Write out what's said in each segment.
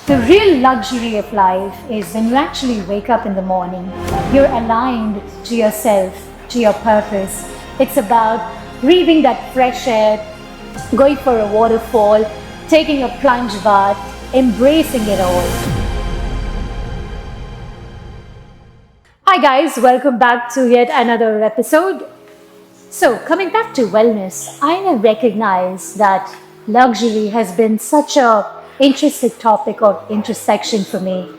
The real luxury of life is when you actually wake up in the morning, you're aligned to yourself, to your purpose. It's about breathing that fresh air, going for a waterfall, taking a plunge bath, embracing it all. Hi guys, welcome back to yet another episode. So coming back to wellness, I recognize that luxury has been such a interesting topic or intersection for me.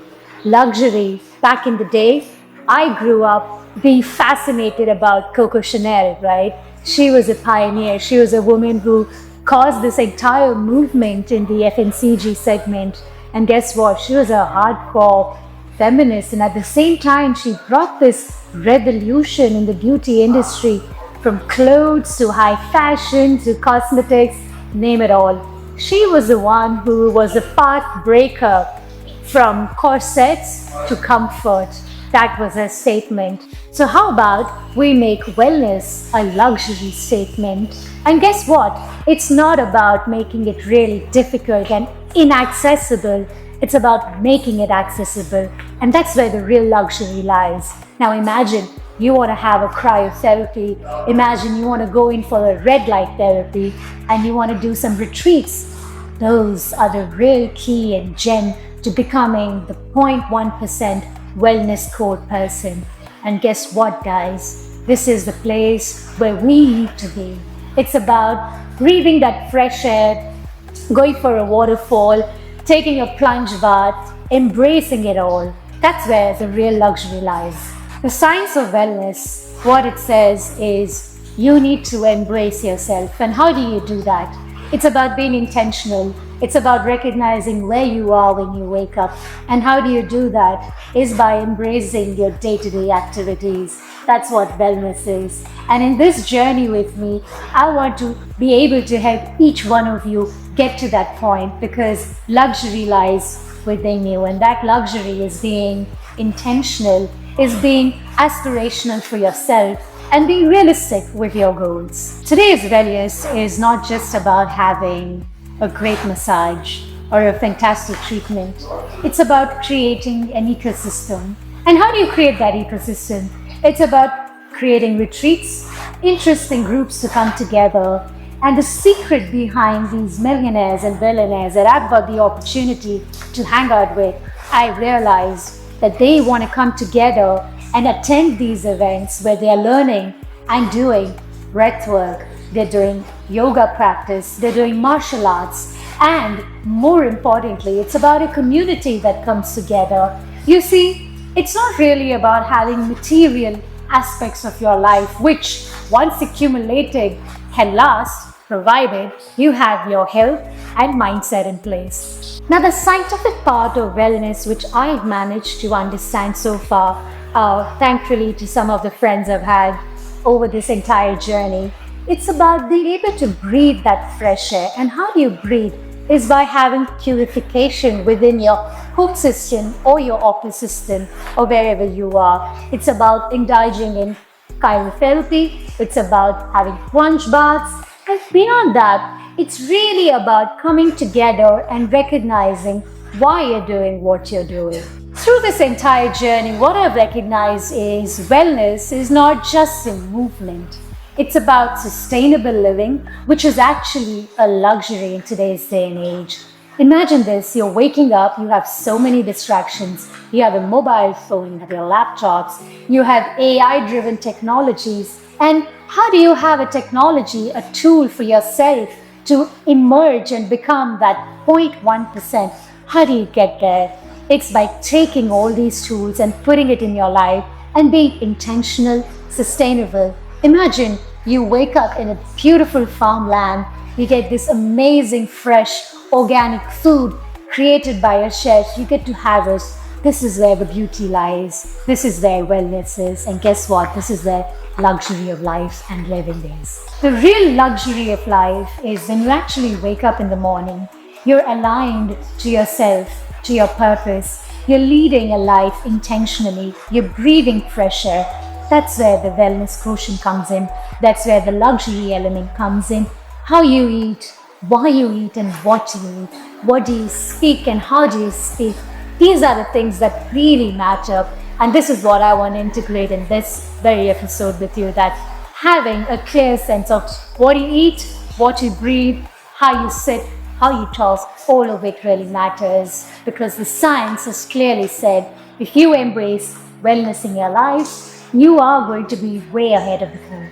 Luxury, back in the day, I grew up being fascinated about Coco Chanel, right? She was a pioneer. She was a woman who caused this entire movement in the FMCG segment. And guess what? She was a hardcore feminist. And at the same time, she brought this revolution in the beauty industry, from clothes to high fashion to cosmetics, name it all. She was the one who was a path breaker from corsets to comfort. That was her statement. So how about we make wellness a luxury statement? And guess what? It's not about making it really difficult and inaccessible. It's about making it accessible. And that's where the real luxury lies. Now imagine you want to have a cryotherapy. Imagine you want to go in for a red light therapy and you want to do some retreats. Those are the real key and gem to becoming the 0.1% wellness code person. And guess what, guys? This is the place where we need to be. It's about breathing that fresh air, going for a waterfall, taking a plunge bath, embracing it all. That's where the real luxury lies. The science of wellness, what it says is you need to embrace yourself. And how do you do that? It's about being intentional. It's about recognizing where you are when you wake up. And how do you do that? Is by embracing your day-to-day activities. That's what wellness is. And in this journey with me, I want to be able to help each one of you get to that point, because luxury lies within you. And that luxury is being intentional, is being aspirational for yourself, and being realistic with your goals. Today's wellness is not just about having a great massage or a fantastic treatment. It's about creating an ecosystem. And how do you create that ecosystem? It's about creating retreats, interesting groups to come together. And the secret behind these millionaires and billionaires that I've got the opportunity to hang out with, I realized that they want to come together and attend these events where they are learning and doing breath work, they're doing yoga practice, they're doing martial arts, and more importantly, it's about a community that comes together. You see, it's not really about having material aspects of your life, which once accumulated can last, provided you have your health and mindset in place. Now, the scientific part of wellness, which I've managed to understand so far, thankfully to some of the friends I've had over this entire journey, it's about being able to breathe that fresh air. And how do you breathe? Is by having purification within your home system or your office system or wherever you are. It's about indulging in cryotherapy. It's about having plunge baths. And beyond that, it's really about coming together and recognizing why you're doing what you're doing. Through this entire journey, what I've recognized is wellness is not just a movement. It's about sustainable living, which is actually a luxury in today's day and age. Imagine this, you're waking up, you have so many distractions. You have a mobile phone, you have your laptops, you have AI-driven technologies. And how do you have a technology, a tool for yourself to emerge and become that 0.1%? How do you get there? It's by taking all these tools and putting it in your life and being intentional, sustainable. Imagine you wake up in a beautiful farmland, you get this amazing, fresh, organic food created by a chef, you get to harvest. This is where the beauty lies. This is where wellness is. And guess what? This is where luxury of life and living is. The real luxury of life is when you actually wake up in the morning, you're aligned to yourself, to your purpose. You're leading a life intentionally. You're breathing fresh air. That's where the wellness quotient comes in. That's where the luxury element comes in. How you eat, why you eat and what you eat, what do you speak and how do you speak. These are the things that really matter. And this is what I want to integrate in this very episode with you, that having a clear sense of what you eat, what you breathe, how you sit, how you talk, all of it really matters, because the science has clearly said if you embrace wellness in your life, you are going to be way ahead of the curve.